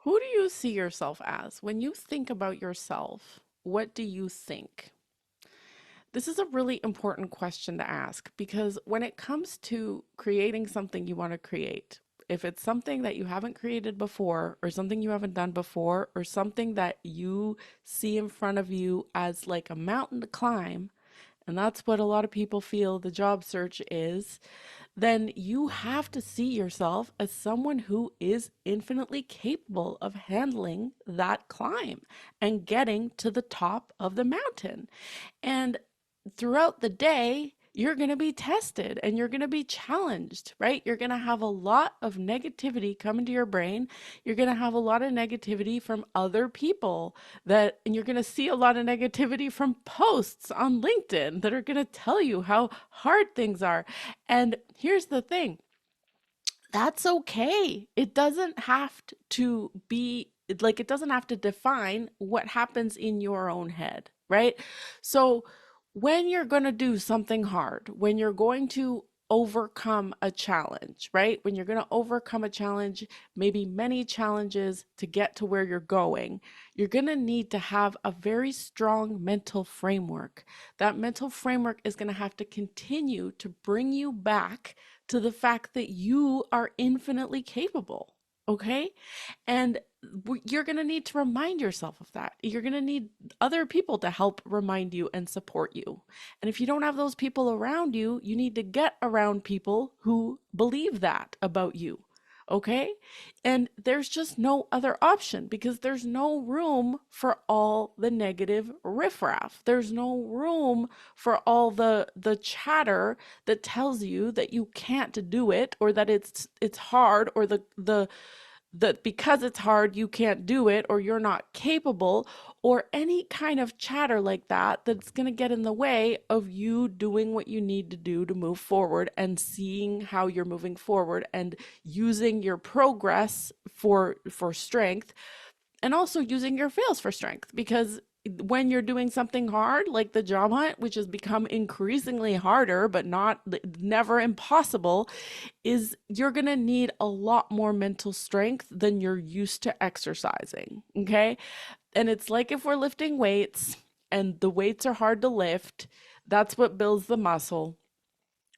Who do you see yourself as? When you think about yourself, what do you think? This is a really important question to ask because when it comes to creating something you want to create, if it's something that you haven't created before, or something you haven't done before, or something that you see in front of you as like a mountain to climb, and that's what a lot of people feel the job search is, then you have to see yourself as someone who is infinitely capable of handling that climb and getting to the top of the mountain. And throughout the day, you're going to be tested and you're going to be challenged, right? You're going to have a lot of negativity come into your brain. You're going to have a lot of negativity from other people and you're going to see a lot of negativity from posts on LinkedIn that are going to tell you how hard things are. And here's the thing, that's okay. It doesn't have to be like, it doesn't have to define what happens in your own head, right? So, when you're going to do something hard, when you're going to overcome a challenge, right? When you're going to overcome a challenge, maybe many challenges to get to where you're going, you're going to need to have a very strong mental framework. That mental framework is going to have to continue to bring you back to the fact that you are infinitely capable. Okay. And you're going to need to remind yourself of that. You're going to need other people to help remind you and support you. And if you don't have those people around you, you need to get around people who believe that about you. Okay. And there's just no other option because there's no room for all the negative riffraff. There's no room for all the chatter that tells you that you can't do it, or that it's hard, or the that because it's hard you can't do it, or you're not capable, or any kind of chatter like that that's going to get in the way of you doing what you need to do to move forward and seeing how you're moving forward and using your progress for strength, and also using your fails for strength. Because when you're doing something hard like the job hunt, which has become increasingly harder but not never impossible, is you're going to need a lot more mental strength than you're used to exercising. Okay. And it's like if we're lifting weights and the weights are hard to lift, that's what builds the muscle.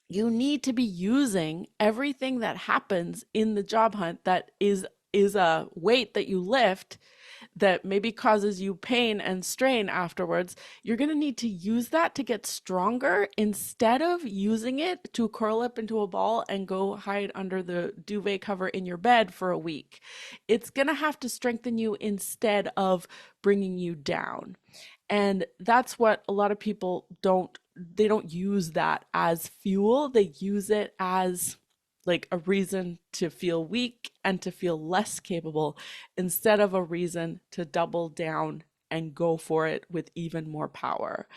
You need to be using everything that happens in the job hunt that is a weight that you lift that maybe causes you pain and strain afterwards. You're going to need to use that to get stronger instead of using it to curl up into a ball and go hide under the duvet cover in your bed for a week. It's going to have to strengthen you instead of bringing you down. And that's what a lot of people they don't use that as fuel. They use it as like a reason to feel weak and to feel less capable instead of a reason to double down and go for it with even more power.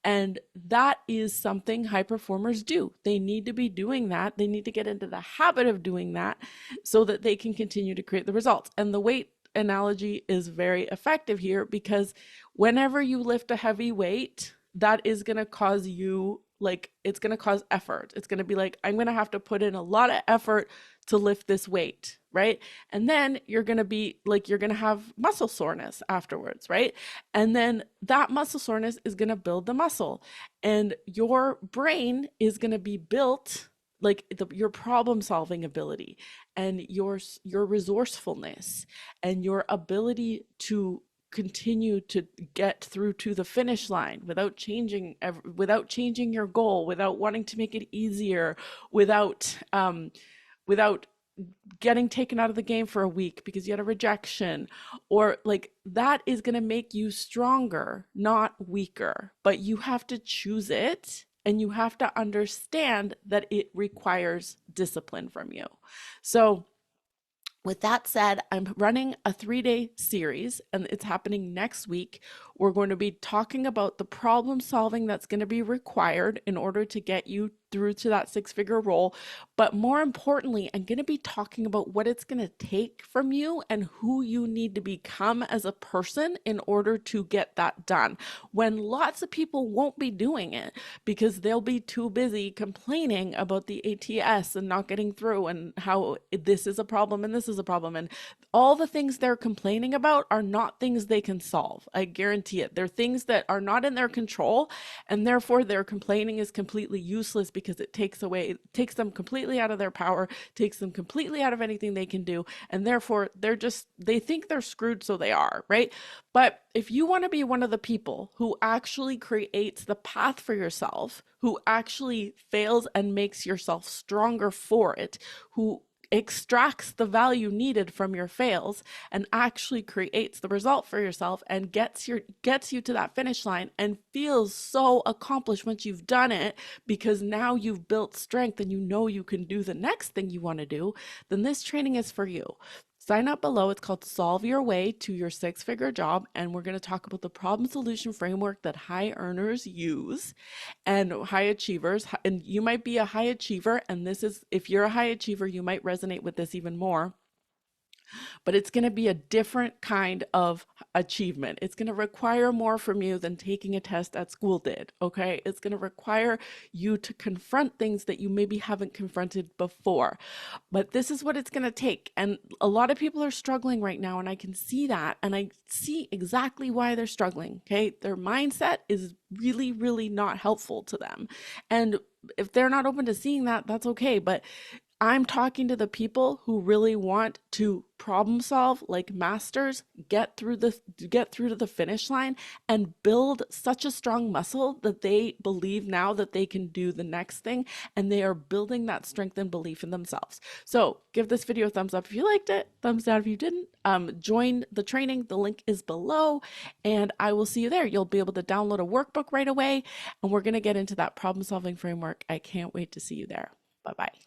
And that is something high performers do. They need to be doing that. They need to get into the habit of doing that so that they can continue to create the results. And the weight analogy is very effective here because whenever you lift a heavy weight, that is going to cause you, like, it's going to cause effort. It's going to be like, I'm going to have to put in a lot of effort to lift this weight, right? And then you're going to be like, you're going to have muscle soreness afterwards, right? And then that muscle soreness is going to build the muscle, and your brain is going to be built like your problem solving ability and your resourcefulness and your ability to continue to get through to the finish line without changing your goal, without wanting to make it easier, without getting taken out of the game for a week because you had a rejection, or like that is going to make you stronger, not weaker. But you have to choose it, and you have to understand that it requires discipline from you. So with that said, I'm running a 3-day series and it's happening next week. We're going to be talking about the problem solving that's going to be required in order to get you through to that six-figure role. But more importantly, I'm going to be talking about what it's going to take from you and who you need to become as a person in order to get that done. When lots of people won't be doing it because they'll be too busy complaining about the ATS and not getting through and how this is a problem and this is a problem. And all the things they're complaining about are not things they can solve. I guarantee it. They're things that are not in their control, and therefore their complaining is completely useless because it takes them completely out of their power, takes them completely out of anything they can do, and therefore they think they're screwed, so they are, right? But if you want to be one of the people who actually creates the path for yourself, who actually fails and makes yourself stronger for it, who extracts the value needed from your fails and actually creates the result for yourself and gets you to that finish line and feels so accomplished once you've done it because now you've built strength and you know you can do the next thing you want to do, then this training is for you. Sign up below. It's called Solve Your Way to Your Six-Figure Job, and we're going to talk about the problem solution framework that high earners use and high achievers. And you might be a high achiever, and this is, if you're a high achiever, you might resonate with this even more, but it's going to be a different kind of achievement. It's going to require more from you than taking a test at school did. Okay. It's going to require you to confront things that you maybe haven't confronted before. But this is what it's going to take. And a lot of people are struggling right now, and I can see that. And I see exactly why they're struggling. Okay. Their mindset is really, really not helpful to them. And if they're not open to seeing that, that's okay. But I'm talking to the people who really want to problem solve like masters, get through to the finish line and build such a strong muscle that they believe now that they can do the next thing, and they are building that strength and belief in themselves. So give this video a thumbs up if you liked it, thumbs down if you didn't. Join the training. The link is below, and I will see you there. You'll be able to download a workbook right away, and we're going to get into that problem solving framework. I can't wait to see you there. Bye-bye.